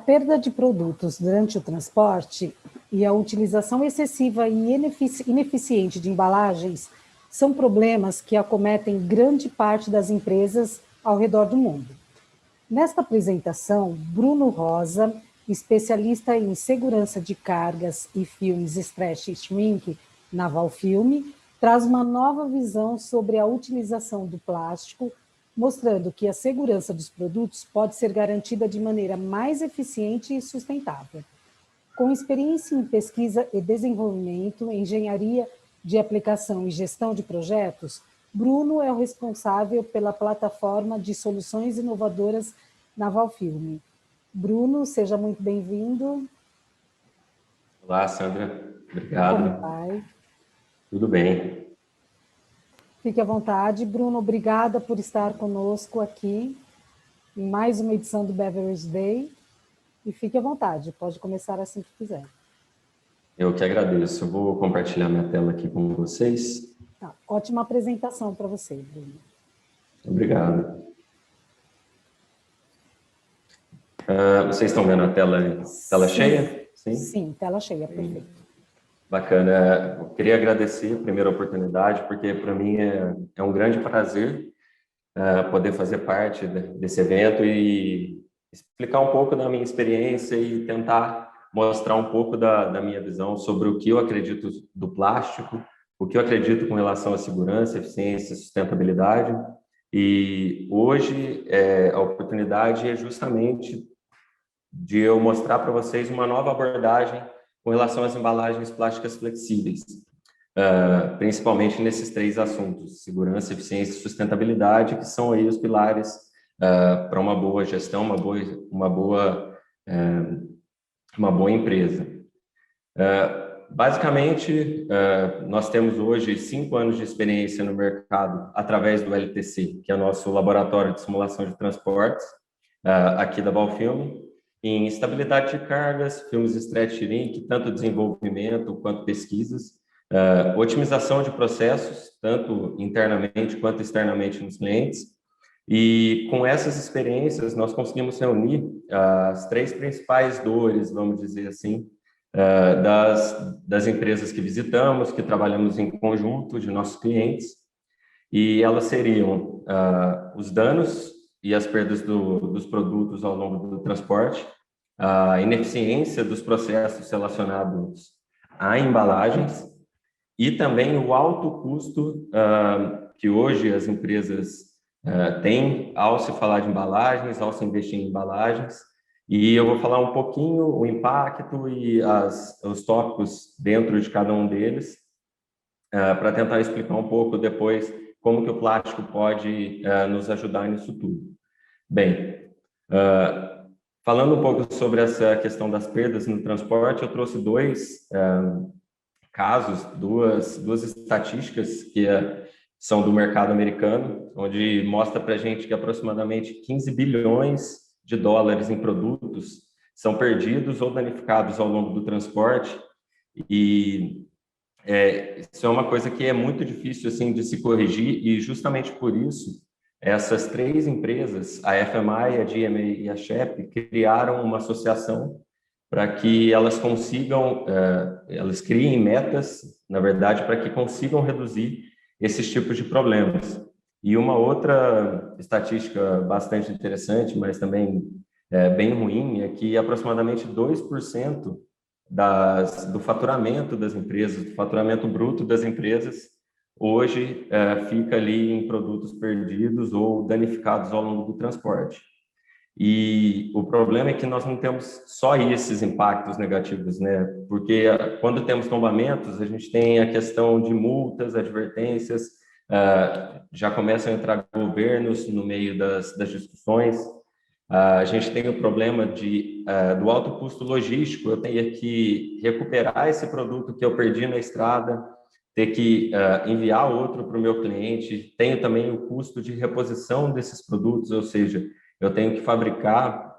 perda de produtos durante o transporte e a utilização excessiva e ineficiente de embalagens são problemas que acometem grande parte das empresas ao redor do mundo. Nesta apresentação, Bruno Rosa, especialista em segurança de cargas e filmes Stretch e Shrink na Valfilme, traz uma nova visão sobre a utilização do plástico, mostrando que a segurança dos produtos pode ser garantida de maneira mais eficiente e sustentável. Com experiência em pesquisa e desenvolvimento, engenharia de aplicação e gestão de projetos, Bruno é o responsável pela plataforma de soluções inovadoras na Valfilme. Bruno, seja muito bem-vindo. Olá, Sandra. Obrigado. Como vai? Tudo bem. Fique à vontade. Bruno, obrigada por estar conosco aqui em mais uma edição do Beverage Day. E fique à vontade, pode começar assim que quiser. Eu que agradeço. Eu vou compartilhar minha tela aqui com vocês. Tá, ótima apresentação para você, Bruno. Obrigado. Vocês estão vendo a tela cheia? Sim? Sim, tela cheia, perfeito. Bacana. Eu queria agradecer a primeira oportunidade, porque para mim é um grande prazer poder fazer parte desse evento e explicar um pouco da minha experiência e tentar mostrar um pouco da minha visão sobre o que eu acredito do plástico, o que eu acredito com relação à segurança, eficiência e sustentabilidade. E hoje a oportunidade é justamente de eu mostrar para vocês uma nova abordagem com relação às embalagens plásticas flexíveis, principalmente nesses três assuntos: segurança, eficiência e sustentabilidade, que são aí os pilares para uma boa gestão, uma boa empresa. Basicamente, nós temos hoje 5 anos de experiência no mercado através do LTC, que é nosso laboratório de simulação de transportes, aqui da Valfilme, em estabilidade de cargas, filmes Stretch e Shrink, tanto desenvolvimento quanto pesquisas, otimização de processos, tanto internamente quanto externamente nos clientes. E com essas experiências, nós conseguimos reunir as 3 principais dores, vamos dizer assim, das empresas que visitamos, que trabalhamos em conjunto de nossos clientes, e elas seriam os danos e as perdas dos produtos ao longo do transporte, a ineficiência dos processos relacionados a embalagens e também o alto custo que hoje as empresas têm ao se falar de embalagens, ao se investir em embalagens. E eu vou falar um pouquinho o impacto e os tópicos dentro de cada um deles, para tentar explicar um pouco depois como que o plástico pode nos ajudar nisso tudo. Bem, falando um pouco sobre essa questão das perdas no transporte, eu trouxe 2 casos, duas estatísticas que são do mercado americano, onde mostra para a gente que aproximadamente 15 bilhões de dólares em produtos são perdidos ou danificados ao longo do transporte, e isso é uma coisa que é muito difícil assim de se corrigir, e justamente por isso essas 3 empresas, a FMI, a GMA e a SHEP, criaram uma associação para que elas consigam, elas criem metas, na verdade, para que consigam reduzir esses tipos de problemas. E uma outra estatística bastante interessante, mas também bem ruim, é que aproximadamente 2% do faturamento das empresas, do faturamento bruto das empresas, hoje fica ali em produtos perdidos ou danificados ao longo do transporte. E o problema é que nós não temos só esses impactos negativos, né? Porque quando temos tombamentos, a gente tem a questão de multas, advertências, já começam a entrar governos no meio das discussões. A gente tem o problema do alto custo logístico, eu tenho que recuperar esse produto que eu perdi na estrada, ter que enviar outro para o meu cliente. Tenho também o custo de reposição desses produtos, ou seja, eu tenho que fabricar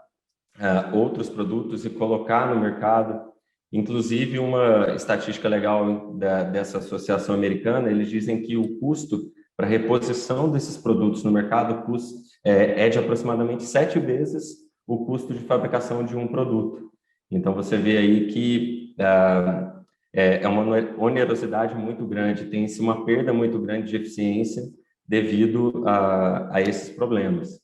outros produtos e colocar no mercado. Inclusive, uma estatística legal dessa associação americana, eles dizem que o custo para reposição desses produtos no mercado é de aproximadamente 7 vezes o custo de fabricação de um produto. Então, você vê aí que é uma onerosidade muito grande, tem-se uma perda muito grande de eficiência devido a esses problemas.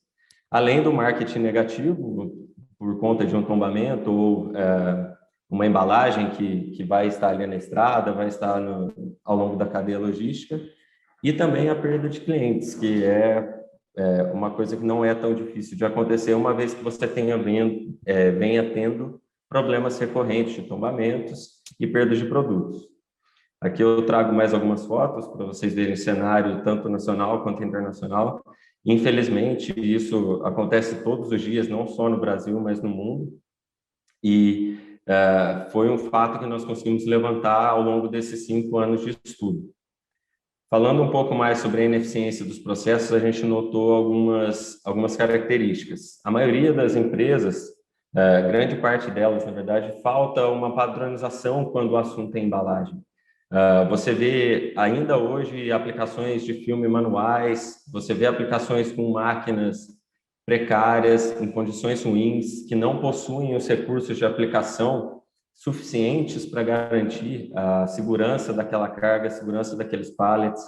Além do marketing negativo, por conta de um tombamento ou uma embalagem que vai estar ali na estrada, vai estar ao longo da cadeia logística, e também a perda de clientes, que é uma coisa que não é tão difícil de acontecer, uma vez que você venha tendo problemas recorrentes de tombamentos e perda de produtos. Aqui eu trago mais algumas fotos para vocês verem o cenário, tanto nacional quanto internacional. Infelizmente, isso acontece todos os dias, não só no Brasil, mas no mundo. E foi um fato que nós conseguimos levantar ao longo desses 5 anos de estudo. Falando um pouco mais sobre a ineficiência dos processos, a gente notou algumas características. A maioria das empresas, grande parte delas, na verdade, falta uma padronização quando o assunto é embalagem. Você vê ainda hoje aplicações de filme manuais, você vê aplicações com máquinas precárias, em condições ruins, que não possuem os recursos de aplicação suficientes para garantir a segurança daquela carga, a segurança daqueles pallets.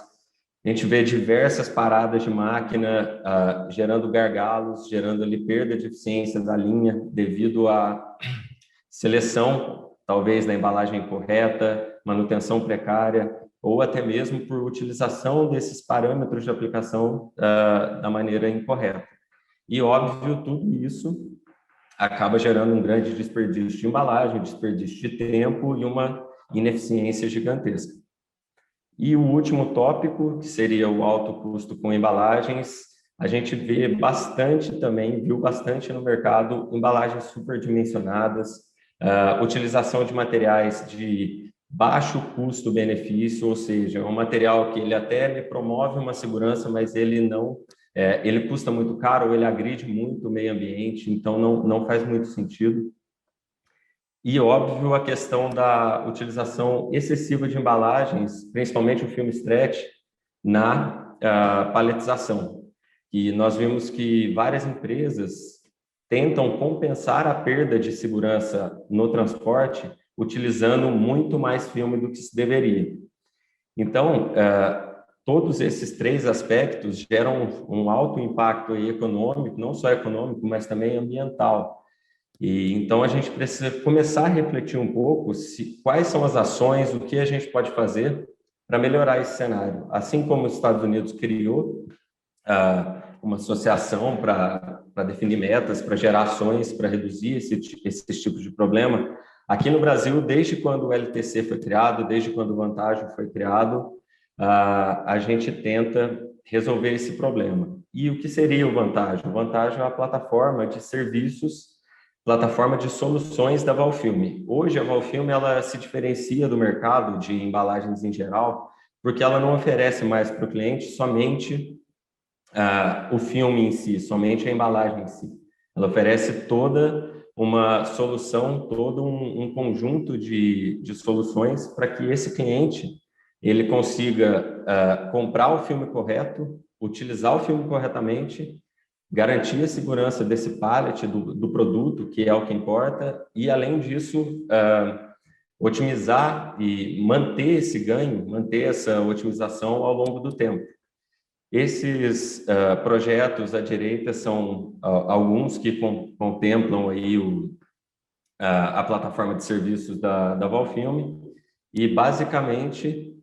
A gente vê diversas paradas de máquina gerando gargalos, gerando ali perda de eficiência da linha devido à seleção, talvez, da embalagem incorreta, manutenção precária, ou até mesmo por utilização desses parâmetros de aplicação da maneira incorreta. E, óbvio, tudo isso acaba gerando um grande desperdício de embalagem, desperdício de tempo e uma ineficiência gigantesca. E o último tópico, que seria o alto custo com embalagens, a gente vê bastante também, viu bastante no mercado, embalagens superdimensionadas, utilização de materiais de baixo custo-benefício, ou seja, um material que ele até me promove uma segurança, mas ele não... ele custa muito caro, ou ele agride muito o meio ambiente, então não faz muito sentido. E, óbvio, a questão da utilização excessiva de embalagens, principalmente o filme stretch, na paletização. E nós vimos que várias empresas tentam compensar a perda de segurança no transporte utilizando muito mais filme do que se deveria. Então, todos esses 3 aspectos geram um alto impacto econômico, não só econômico, mas também ambiental. E então a gente precisa começar a refletir um pouco quais são as ações, o que a gente pode fazer para melhorar esse cenário. Assim como os Estados Unidos criou uma associação para definir metas, para gerar ações, para reduzir esses tipos de problema, aqui no Brasil, desde quando o LTC foi criado, desde quando o Vantaggio foi criado, a gente tenta resolver esse problema. E o que seria o Vantaggio? O Vantaggio é uma plataforma de serviços, plataforma de soluções da Valfilme. Hoje, a Valfilme ela se diferencia do mercado de embalagens em geral, porque ela não oferece mais para o cliente somente o filme em si, somente a embalagem em si. Ela oferece toda uma solução, todo um conjunto de soluções para que esse cliente ele consiga comprar o filme correto, utilizar o filme corretamente, garantir a segurança desse pallet do produto, que é o que importa, e, além disso, otimizar e manter esse ganho, manter essa otimização ao longo do tempo. Esses projetos à direita são alguns que contemplam aí a plataforma de serviços da Valfilme, e, basicamente,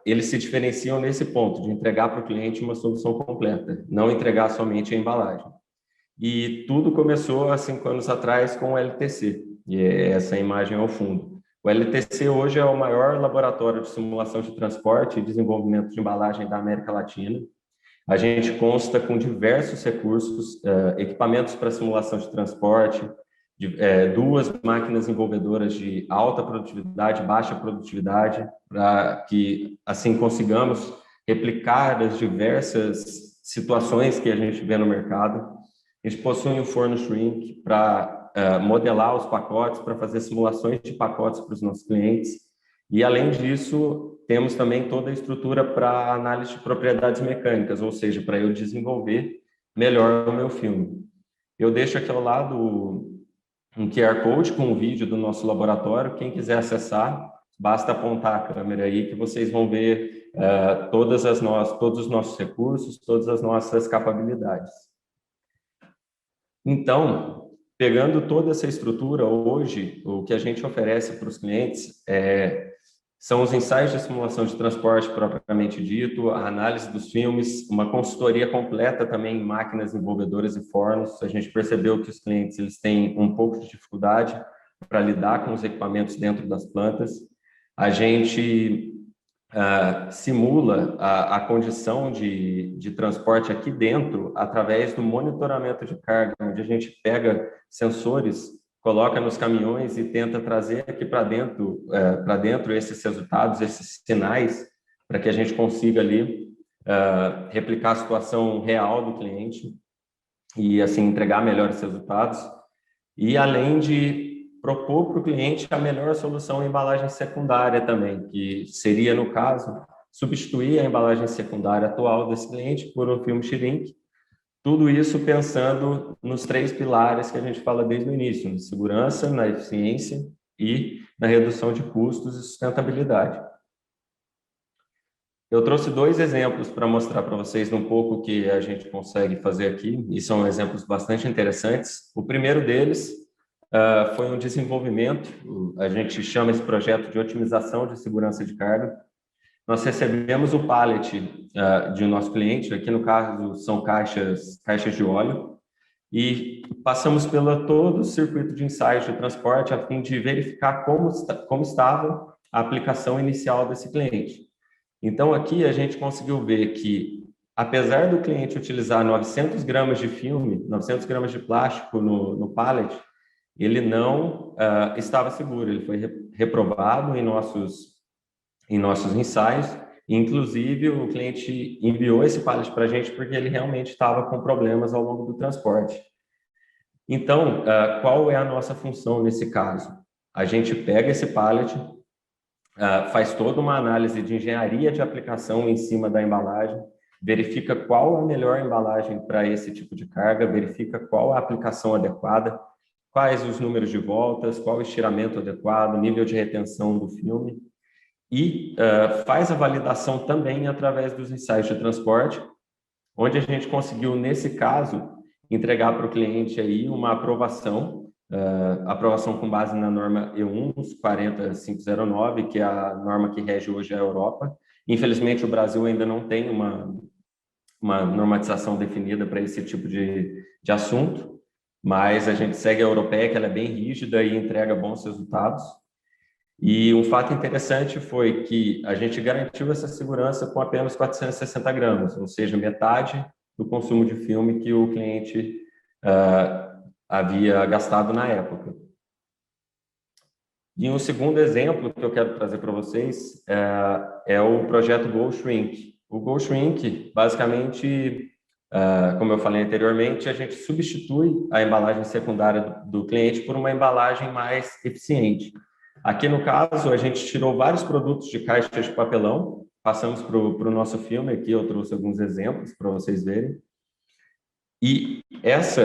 eles se diferenciam nesse ponto, de entregar para o cliente uma solução completa, não entregar somente a embalagem. E tudo começou há 5 anos atrás com o LTC, e essa imagem ao fundo. O LTC hoje é o maior laboratório de simulação de transporte e desenvolvimento de embalagem da América Latina. A gente consta com diversos recursos, equipamentos para simulação de transporte, 2 máquinas envolvedoras de alta produtividade, baixa produtividade, para que, assim, consigamos replicar as diversas situações que a gente vê no mercado. A gente possui um forno shrink para modelar os pacotes, para fazer simulações de pacotes para os nossos clientes. E, além disso, temos também toda a estrutura para análise de propriedades mecânicas, ou seja, para eu desenvolver melhor o meu filme. Eu deixo aqui ao lado um QR Code com um vídeo do nosso laboratório. Quem quiser acessar, basta apontar a câmera aí que vocês vão ver todos os nossos recursos, todas as nossas capacidades. Então, pegando toda essa estrutura, hoje, o que a gente oferece para os clientes são os ensaios de simulação de transporte propriamente dito, a análise dos filmes, uma consultoria completa também em máquinas envolvedoras e fornos. A gente percebeu que os clientes eles têm um pouco de dificuldade para lidar com os equipamentos dentro das plantas. A gente simula a condição de transporte aqui dentro através do monitoramento de carga, onde a gente pega sensores, coloca nos caminhões e tenta trazer aqui para dentro esses resultados, esses sinais, para que a gente consiga ali replicar a situação real do cliente e assim entregar melhores resultados. E além de propor para o cliente a melhor solução em embalagem secundária também, que seria, no caso, substituir a embalagem secundária atual desse cliente por um filme shrink. Tudo isso pensando nos 3 pilares que a gente fala desde o início, na segurança, na eficiência e na redução de custos e sustentabilidade. Eu trouxe 2 exemplos para mostrar para vocês um pouco o que a gente consegue fazer aqui, e são exemplos bastante interessantes. O primeiro deles foi um desenvolvimento, a gente chama esse projeto de otimização de segurança de carga. Nós recebemos o pallet de nosso cliente, aqui no caso são caixas de óleo, e passamos pelo todo o circuito de ensaios de transporte a fim de verificar como estava a aplicação inicial desse cliente. Então, aqui a gente conseguiu ver que, apesar do cliente utilizar 900 gramas de filme, 900 gramas de plástico no pallet, ele não estava seguro, ele foi reprovado em nossos ensaios, inclusive o cliente enviou esse pallet para a gente porque ele realmente estava com problemas ao longo do transporte. Então, qual é a nossa função nesse caso? A gente pega esse pallet, faz toda uma análise de engenharia de aplicação em cima da embalagem, verifica qual a melhor embalagem para esse tipo de carga, verifica qual a aplicação adequada, quais os números de voltas, qual o estiramento adequado, nível de retenção do filme, e faz a validação também através dos ensaios de transporte, onde a gente conseguiu, nesse caso, entregar para o cliente aí uma aprovação com base na norma E1 40509, que é a norma que rege hoje a Europa. Infelizmente, o Brasil ainda não tem uma normatização definida para esse tipo de assunto, mas a gente segue a europeia, que ela é bem rígida e entrega bons resultados. E um fato interessante foi que a gente garantiu essa segurança com apenas 460 gramas, ou seja, metade do consumo de filme que o cliente havia gastado na época. E um segundo exemplo que eu quero trazer para vocês é o projeto Go Shrink. O Go Shrink, basicamente, como eu falei anteriormente, a gente substitui a embalagem secundária do cliente por uma embalagem mais eficiente. Aqui, no caso, a gente tirou vários produtos de caixas de papelão, passamos para o nosso filme, aqui eu trouxe alguns exemplos para vocês verem. E essa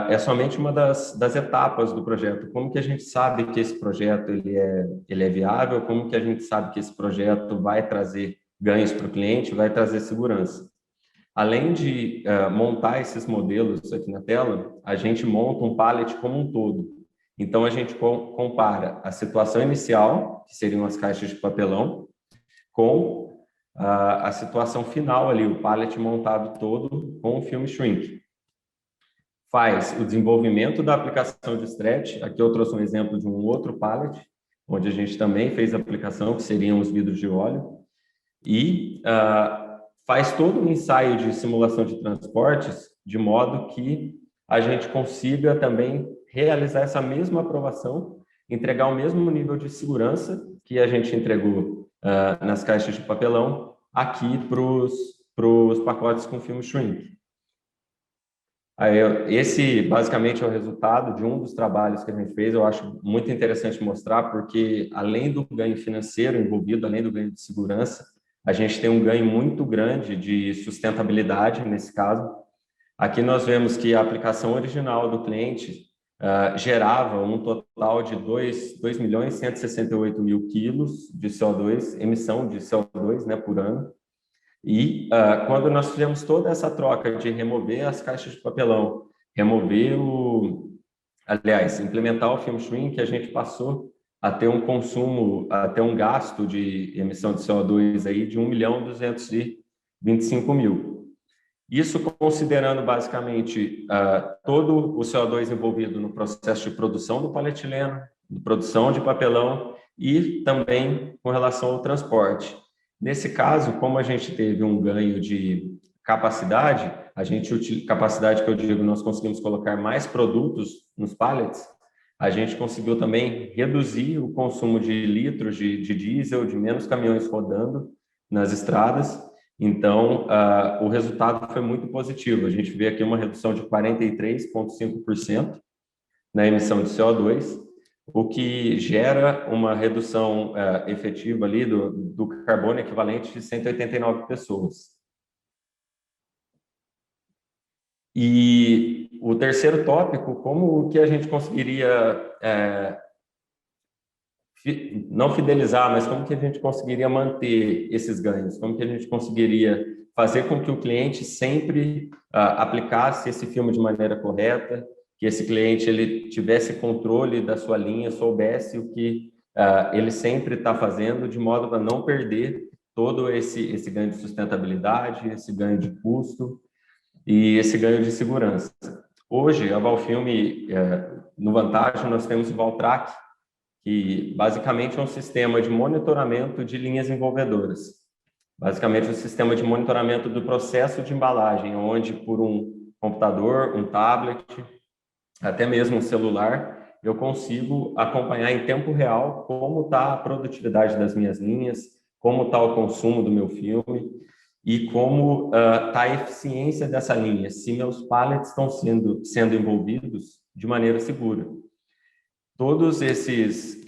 é somente uma das etapas do projeto. Como que a gente sabe que esse projeto ele é viável? Como que a gente sabe que esse projeto vai trazer ganhos para o cliente, vai trazer segurança? Além de montar esses modelos aqui na tela, a gente monta um pallet como um todo. Então, a gente compara a situação inicial, que seriam as caixas de papelão, com a situação final ali, o pallet montado todo com o filme shrink. Faz o desenvolvimento da aplicação de stretch. Aqui eu trouxe um exemplo de um outro pallet, onde a gente também fez a aplicação, que seriam os vidros de óleo. E faz todo um ensaio de simulação de transportes, de modo que a gente consiga também realizar essa mesma aprovação, entregar o mesmo nível de segurança que a gente entregou nas caixas de papelão, aqui para os pacotes com filme shrink. Esse, basicamente, é o resultado de um dos trabalhos que a gente fez. Eu acho muito interessante mostrar, porque, além do ganho financeiro envolvido, além do ganho de segurança, a gente tem um ganho muito grande de sustentabilidade, nesse caso, Aqui nós vemos que a aplicação original do cliente gerava um total de 2.168.000 quilos de CO2, emissão de CO2, né, por ano. E quando nós fizemos toda essa troca de remover as caixas de papelão, implementar o film shrink, a gente passou a ter um consumo, a ter um gasto de emissão de CO2 aí de 1.225.000. Isso considerando basicamente todo o CO2 envolvido no processo de produção do polietileno, de produção de papelão e também com relação ao transporte. Nesse caso, como a gente teve um ganho de capacidade, capacidade que eu digo, nós conseguimos colocar mais produtos nos pallets, a gente conseguiu também reduzir o consumo de litros de diesel, de menos caminhões rodando nas estradas. Então, o resultado foi muito positivo. A gente vê aqui uma redução de 43,5% na emissão de CO2, o que gera uma redução efetiva ali do carbono equivalente de 189 pessoas. E o terceiro tópico, como que a gente conseguiria não fidelizar, mas como que a gente conseguiria manter esses ganhos? Como que a gente conseguiria fazer com que o cliente sempre aplicasse esse filme de maneira correta, que esse cliente ele tivesse controle da sua linha, soubesse o que ele sempre está fazendo, de modo a não perder todo esse ganho de sustentabilidade, esse ganho de custo e esse ganho de segurança. Hoje, a Valfilm, no Vantage, nós temos o Valtrac, que basicamente é um sistema de monitoramento de linhas envolvedoras. Basicamente, um sistema de monitoramento do processo de embalagem, onde por um computador, um tablet, até mesmo um celular, eu consigo acompanhar em tempo real como está a produtividade das minhas linhas, como está o consumo do meu filme e como está a eficiência dessa linha, se meus pallets estão sendo envolvidos de maneira segura. Todos esses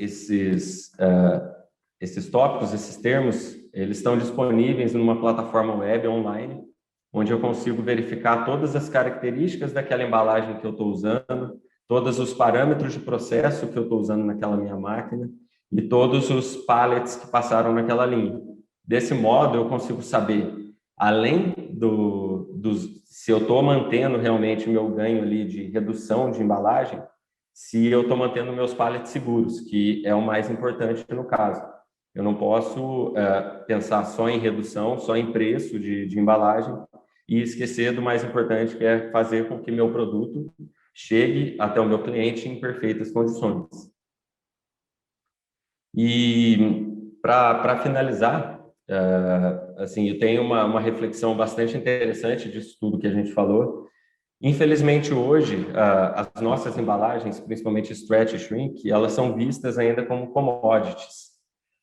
tópicos, esses termos, eles estão disponíveis numa plataforma web online, onde eu consigo verificar todas as características daquela embalagem que eu estou usando, todos os parâmetros de processo que eu estou usando naquela minha máquina e todos os pallets que passaram naquela linha. Desse modo, eu consigo saber, além se eu estou mantendo realmente o meu ganho ali de redução de embalagem, se eu estou mantendo meus pallets seguros, que é o mais importante no caso. Eu não posso pensar só em redução, só em preço de embalagem e esquecer do mais importante, que é fazer com que meu produto chegue até o meu cliente em perfeitas condições. E para finalizar, assim, eu tenho uma reflexão bastante interessante disso tudo que a gente falou. Infelizmente, hoje, as nossas embalagens, principalmente stretch e shrink, elas são vistas ainda como commodities.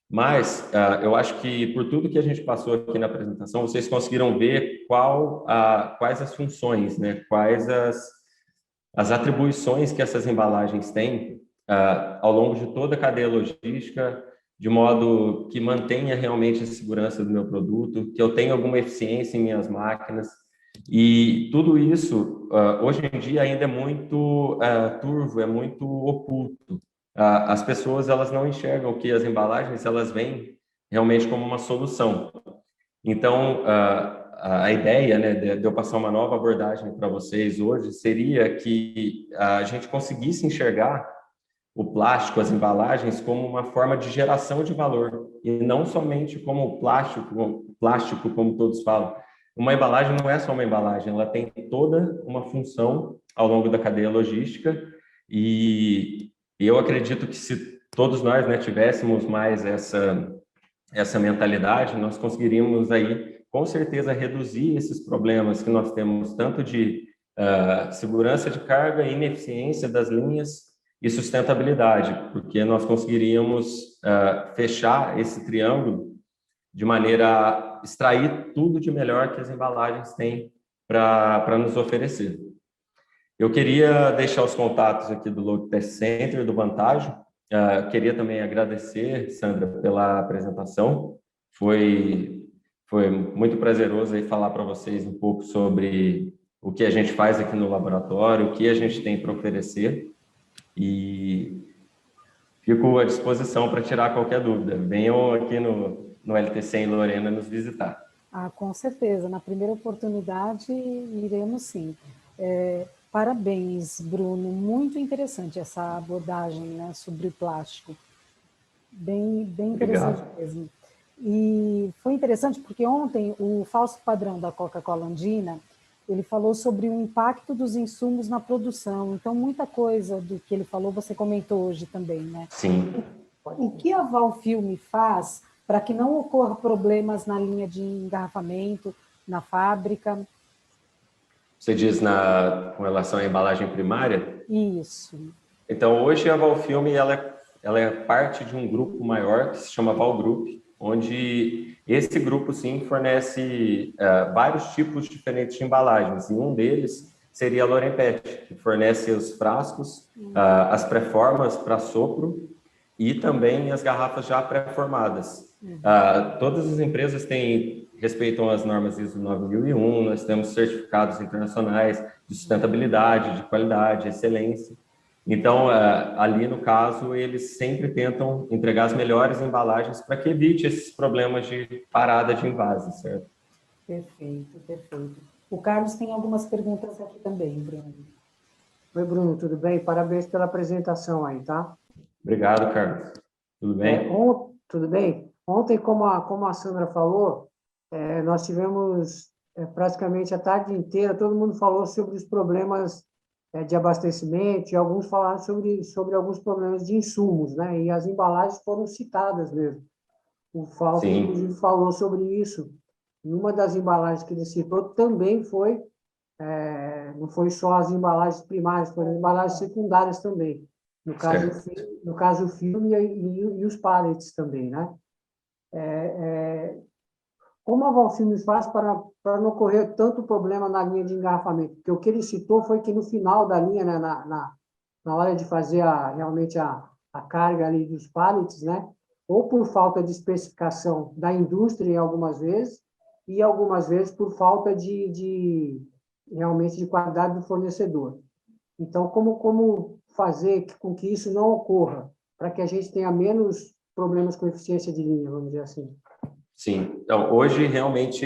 Mas eu acho que, por tudo que a gente passou aqui na apresentação, vocês conseguiram ver quais as funções, né? Quais as atribuições que essas embalagens têm ao longo de toda a cadeia logística, de modo que mantenha realmente a segurança do meu produto, que eu tenha alguma eficiência em minhas máquinas. E tudo isso, hoje em dia, ainda é muito turvo, é muito oculto. As pessoas elas não enxergam que as embalagens elas vêm realmente como uma solução. Então, a ideia, né, de eu passar uma nova abordagem para vocês hoje seria que a gente conseguisse enxergar o plástico, as embalagens, como uma forma de geração de valor, e não somente como plástico, como todos falam. Uma embalagem não é só uma embalagem, ela tem toda uma função ao longo da cadeia logística, e eu acredito que se todos nós, né, tivéssemos mais essa mentalidade, nós conseguiríamos aí, com certeza, reduzir esses problemas que nós temos, tanto de segurança de carga, ineficiência das linhas e sustentabilidade, porque nós conseguiríamos fechar esse triângulo de maneira a extrair tudo de melhor que as embalagens têm para nos oferecer. Eu queria deixar os contatos aqui do Load Test Center, do Vantage. Queria também agradecer, Sandra, pela apresentação. Foi muito prazeroso aí falar para vocês um pouco sobre o que a gente faz aqui no laboratório, o que a gente tem para oferecer, e fico à disposição para tirar qualquer dúvida. Venham aqui no LTC em Lorena nos visitar. Ah, com certeza. Na primeira oportunidade, iremos sim. Parabéns, Bruno. Muito interessante essa abordagem, né, sobre o plástico. Bem interessante. Obrigado. Mesmo. E foi interessante porque ontem o falso padrão da Coca-Cola Andina, ele falou sobre o impacto dos insumos na produção. Então, muita coisa do que ele falou, você comentou hoje também, né? Sim. O que a Valfilme faz para que não ocorra problemas na linha de engarrafamento, na fábrica? Você diz com relação à embalagem primária? Isso. Então, hoje a Valfilme ela é parte de um grupo maior que se chama Val Group, onde esse grupo, sim, fornece vários tipos diferentes de embalagens, e um deles seria a Lorenpet, que fornece os frascos, as pré-formas para sopro e também as garrafas já pré-formadas. Todas as empresas respeitam as normas ISO 9001, nós temos certificados internacionais de sustentabilidade, de qualidade, excelência. Então, ali no caso, eles sempre tentam entregar as melhores embalagens para que evite esses problemas de parada de envase, certo? Perfeito, perfeito. O Carlos tem algumas perguntas aqui também, Bruno. Oi, Bruno, tudo bem? Parabéns pela apresentação aí, tá? Obrigado, Carlos. Tudo bem? Tudo bem? Ontem, como a Sandra falou, nós tivemos praticamente a tarde inteira, todo mundo falou sobre os problemas de abastecimento, e alguns falaram sobre alguns problemas de insumos, né? E as embalagens foram citadas mesmo. O Fausto, inclusive, falou sobre isso. E uma das embalagens que ele citou também não foi só as embalagens primárias, foram as embalagens secundárias também. No caso o filme e os pallets também, né? Como a Valfilme faz para não ocorrer tanto problema na linha de engarrafamento? Porque o que ele citou foi que no final da linha, né, na hora de fazer realmente a carga ali dos pallets, né, ou por falta de especificação da indústria algumas vezes, e algumas vezes por falta realmente de qualidade do fornecedor. Então, como fazer com que isso não ocorra, para que a gente tenha menos problemas com eficiência de linha, vamos dizer assim? Sim, então hoje realmente,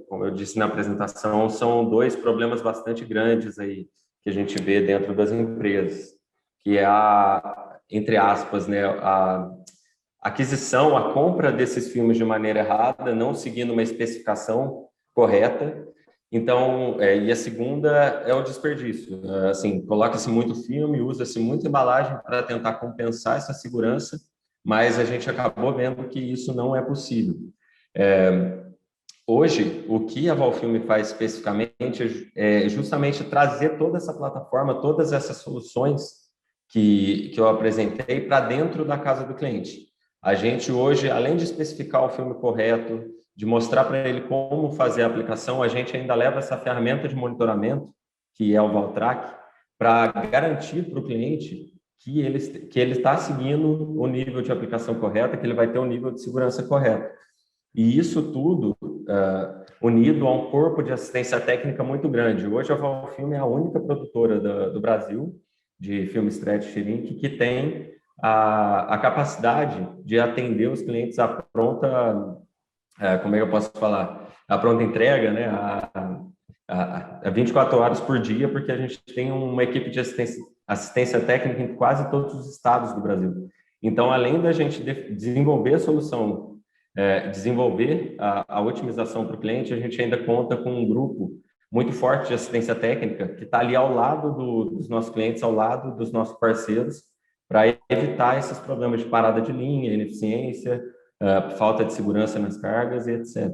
como eu disse na apresentação, são dois problemas bastante grandes aí que a gente vê dentro das empresas, que é entre aspas, né, a aquisição, a compra desses filmes de maneira errada, não seguindo uma especificação correta. Então, e a segunda é o desperdício. Assim, coloca-se muito filme, usa-se muita embalagem para tentar compensar essa segurança, mas a gente acabou vendo que isso não é possível. Hoje, o que a Valfilme faz especificamente é justamente trazer toda essa plataforma, todas essas soluções que eu apresentei para dentro da casa do cliente. A gente hoje, além de especificar o filme correto, de mostrar para ele como fazer a aplicação, a gente ainda leva essa ferramenta de monitoramento, que é o Valtrac, para garantir para o cliente que ele está seguindo o nível de aplicação correto, que ele vai ter o nível de segurança correto. E isso tudo unido a um corpo de assistência técnica muito grande. Hoje a Valfilme é a única produtora do Brasil de filmes stretch shrink que tem a capacidade de atender os clientes à pronta, como é que eu posso falar? A pronta entrega, né? A 24 horas por dia, porque a gente tem uma equipe de assistência técnica em quase todos os estados do Brasil. Então, além da gente desenvolver a solução, desenvolver a otimização para o cliente, a gente ainda conta com um grupo muito forte de assistência técnica que está ali ao lado dos nossos clientes, ao lado dos nossos parceiros, para evitar esses problemas de parada de linha, ineficiência, falta de segurança nas cargas e etc.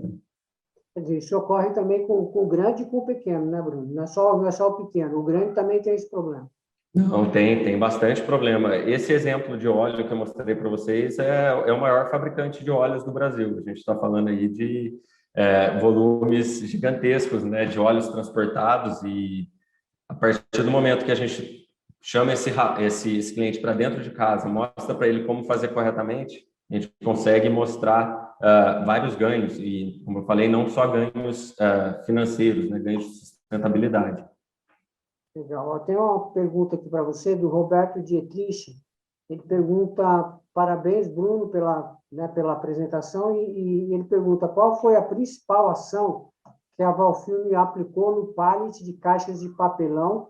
Quer dizer, isso ocorre também com o grande e com o pequeno, né, Bruno? Não é só o pequeno, o grande também tem esse problema. Não, tem bastante problema. Esse exemplo de óleo que eu mostrei para vocês é o maior fabricante de óleos do Brasil. A gente está falando aí de volumes gigantescos, né, de óleos transportados, e a partir do momento que a gente chama esse cliente para dentro de casa, mostra para ele como fazer corretamente, a gente consegue mostrar vários ganhos, e, como eu falei, não só ganhos financeiros, né, ganhos sustentabilidade. Legal. Eu tenho uma pergunta aqui para você, do Roberto Dietrich. Ele pergunta, parabéns, Bruno, pela apresentação, e ele pergunta qual foi a principal ação que a Valfilme aplicou no pallet de caixas de papelão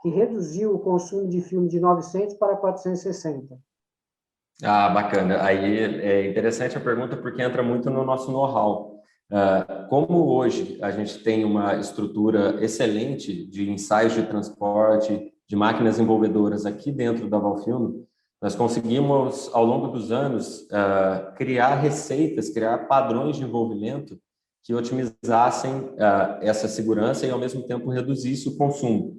que reduziu o consumo de filme de 900 para 460. Ah, bacana. Aí é interessante a pergunta porque entra muito no nosso know-how. Como hoje a gente tem uma estrutura excelente de ensaios de transporte, de máquinas envolvedoras aqui dentro da Valfilme, nós conseguimos, ao longo dos anos, criar receitas, criar padrões de envolvimento que otimizassem essa segurança e, ao mesmo tempo, reduzisse o consumo.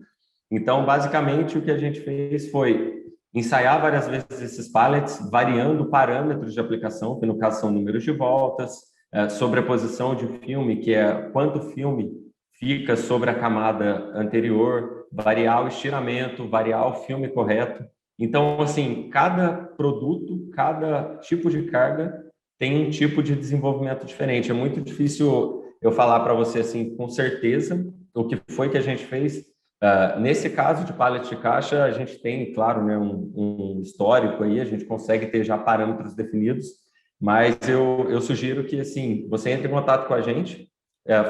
Então, basicamente, o que a gente fez foi ensaiar várias vezes esses pallets, variando parâmetros de aplicação, que no caso são números de voltas, sobreposição de filme, que é quanto filme fica sobre a camada anterior, variar o estiramento, variar o filme correto. Então, assim, cada produto, cada tipo de carga tem um tipo de desenvolvimento diferente. É muito difícil eu falar para você, assim, com certeza, o que foi que a gente fez. Nesse caso de pallet de caixa, a gente tem, claro, né, um histórico aí, a gente consegue ter já parâmetros definidos, mas eu sugiro que, assim, você entre em contato com a gente,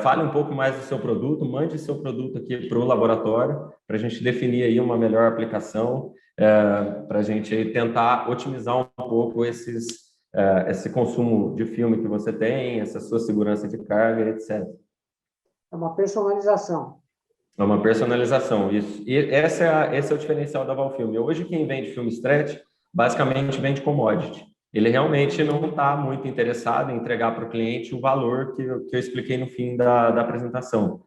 fale um pouco mais do seu produto, mande seu produto aqui para o laboratório, para a gente definir aí uma melhor aplicação, para a gente aí tentar otimizar um pouco esse consumo de filme que você tem, essa sua segurança de carga, etc. É uma personalização. É uma personalização, isso. E esse é o diferencial da Valfilme. Hoje, quem vende filme stretch, basicamente vende commodity. Ele realmente não está muito interessado em entregar para o cliente o valor que eu expliquei no fim da apresentação.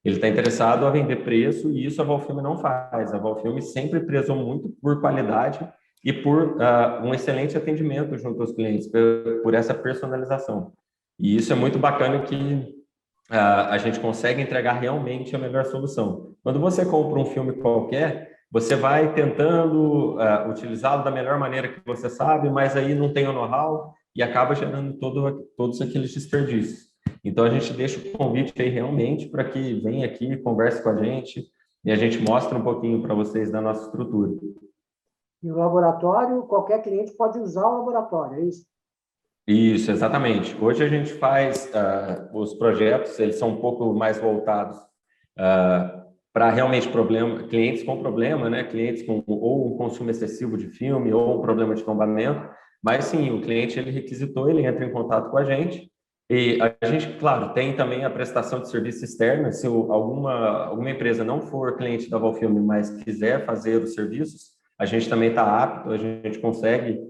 Ele está interessado a vender preço e isso a Valfilme não faz. A Valfilme sempre prezou muito por qualidade e por um excelente atendimento junto aos clientes, por essa personalização. E isso é muito bacana que a gente consegue entregar realmente a melhor solução. Quando você compra um filme qualquer, você vai tentando utilizá-lo da melhor maneira que você sabe, mas aí não tem o know-how e acaba gerando todos aqueles desperdícios. Então, a gente deixa o convite aí realmente para que venha aqui, converse com a gente e a gente mostra um pouquinho para vocês da nossa estrutura. E o laboratório, qualquer cliente pode usar o laboratório, é isso? Isso, exatamente. Hoje a gente faz os projetos, eles são um pouco mais voltados para realmente clientes com problema, né? Clientes com ou um consumo excessivo de filme ou um problema de tombamento. Mas sim, o cliente ele requisitou, ele entra em contato com a gente e a gente, claro, tem também a prestação de serviço externo. Se alguma empresa não for cliente da Valfilme, mas quiser fazer os serviços, a gente também está apto, a gente consegue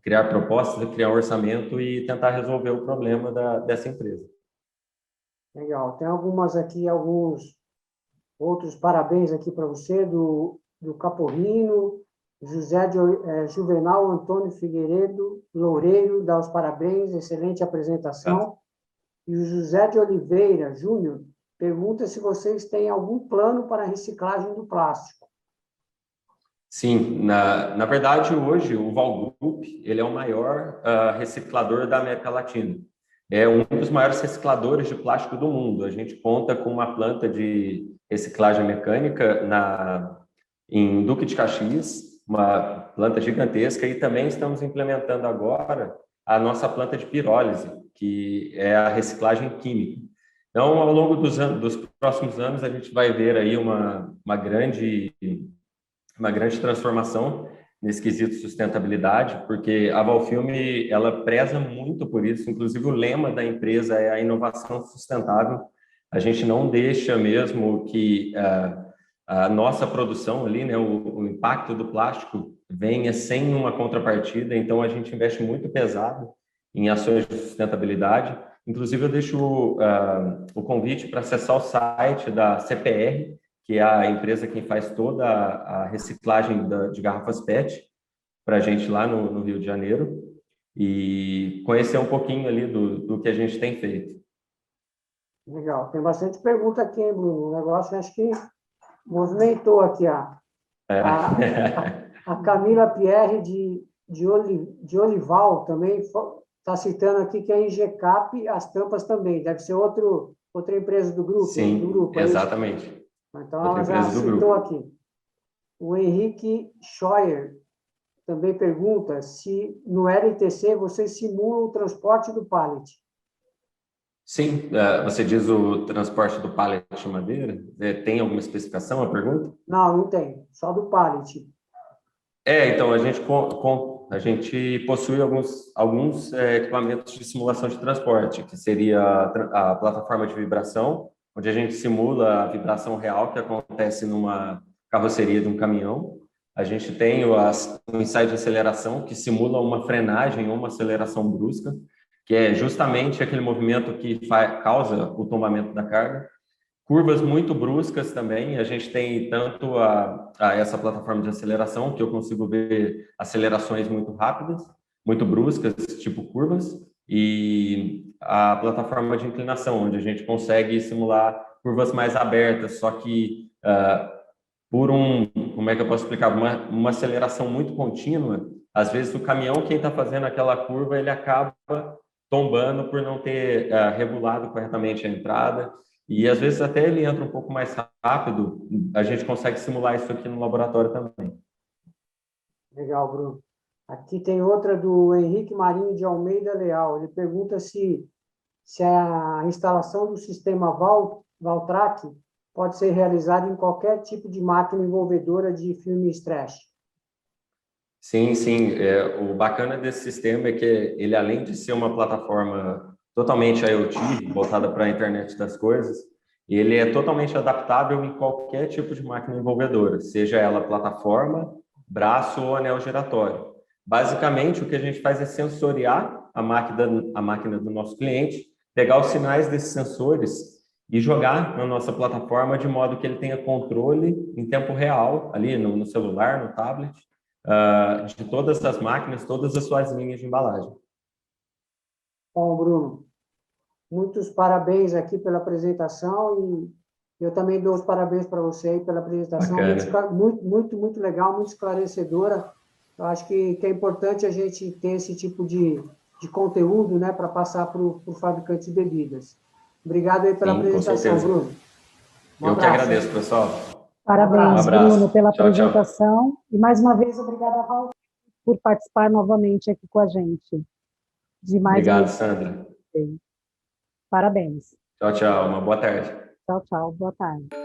criar propostas, criar um orçamento e tentar resolver o problema dessa empresa. Legal. Tem alguns outros parabéns aqui para você, do Caporrino, Juvenal Antônio Figueiredo Loureiro, dá os parabéns, excelente apresentação. E o José de Oliveira Júnior pergunta se vocês têm algum plano para a reciclagem do plástico. Sim, na verdade, hoje, o Val Group, ele é o maior reciclador da América Latina. É um dos maiores recicladores de plástico do mundo. A gente conta com uma planta de reciclagem mecânica em Duque de Caxias, uma planta gigantesca, e também estamos implementando agora a nossa planta de pirólise, que é a reciclagem química. Então, ao longo dos próximos anos, a gente vai ver aí uma grande transformação nesse quesito sustentabilidade, porque a Valfilme, ela preza muito por isso, inclusive o lema da empresa é a inovação sustentável. A gente não deixa mesmo que a nossa produção ali, né, o impacto do plástico venha sem uma contrapartida, então a gente investe muito pesado em ações de sustentabilidade. Inclusive, eu deixo o convite para acessar o site da CPR, que é a empresa que faz toda a reciclagem de garrafas PET para a gente lá no Rio de Janeiro e conhecer um pouquinho ali do que a gente tem feito. Legal. Tem bastante pergunta aqui, hein, Bruno? O negócio acho que movimentou aqui. A Camila Pierre de Olival também está citando aqui que a Ingecap, as tampas também. Deve ser outro Outra empresa do grupo? Sim, do grupo, exatamente. Então, Outra ela já empresa do citou grupo. aqui. O Henrique Scheuer também pergunta se no LTC você simula o transporte do pallet. Sim, você diz o transporte do pallet de madeira? Tem alguma especificação a pergunta? Não, não tem. Só do pallet. Então, a gente possui alguns equipamentos de simulação de transporte, que seria a plataforma de vibração, onde a gente simula a vibração real que acontece numa carroceria de um caminhão. A gente tem o ensaio de aceleração, que simula uma frenagem ou uma aceleração brusca, que é justamente aquele movimento que causa o tombamento da carga. Curvas muito bruscas também, a gente tem tanto essa plataforma de aceleração, que eu consigo ver acelerações muito rápidas, muito bruscas, tipo curvas, e a plataforma de inclinação, onde a gente consegue simular curvas mais abertas, só que como é que eu posso explicar? Uma aceleração muito contínua, às vezes o caminhão, quem está fazendo aquela curva, ele acaba tombando por não ter regulado corretamente a entrada, e às vezes até ele entra um pouco mais rápido, a gente consegue simular isso aqui no laboratório também. Legal, Bruno. Aqui tem outra do Henrique Marinho de Almeida Leal. Ele pergunta se a instalação do sistema Valtrac pode ser realizada em qualquer tipo de máquina envolvedora de filme stretch. Sim, sim. O bacana desse sistema é que ele, além de ser uma plataforma totalmente IoT, voltada para a internet das coisas, ele é totalmente adaptável em qualquer tipo de máquina envolvedora, seja ela plataforma, braço ou anel giratório. Basicamente, o que a gente faz é sensoriar a máquina do nosso cliente, pegar os sinais desses sensores e jogar na nossa plataforma de modo que ele tenha controle em tempo real, ali no celular, no tablet, de todas as máquinas, todas as suas linhas de embalagem. Bom, Bruno, muitos parabéns aqui pela apresentação e eu também dou os parabéns para você aí pela apresentação. Muito legal, muito esclarecedora. Eu acho que é importante a gente ter esse tipo de conteúdo, né, para passar para o fabricante de bebidas. Obrigado aí pela apresentação, Bruno. Eu que agradeço, pessoal. Parabéns, Bruno, pela apresentação. Tchau. E mais uma vez, obrigada, Val, por participar novamente aqui com a gente. Obrigado, Sandra. Parabéns. Tchau, tchau. Uma boa tarde. Tchau, tchau. Boa tarde.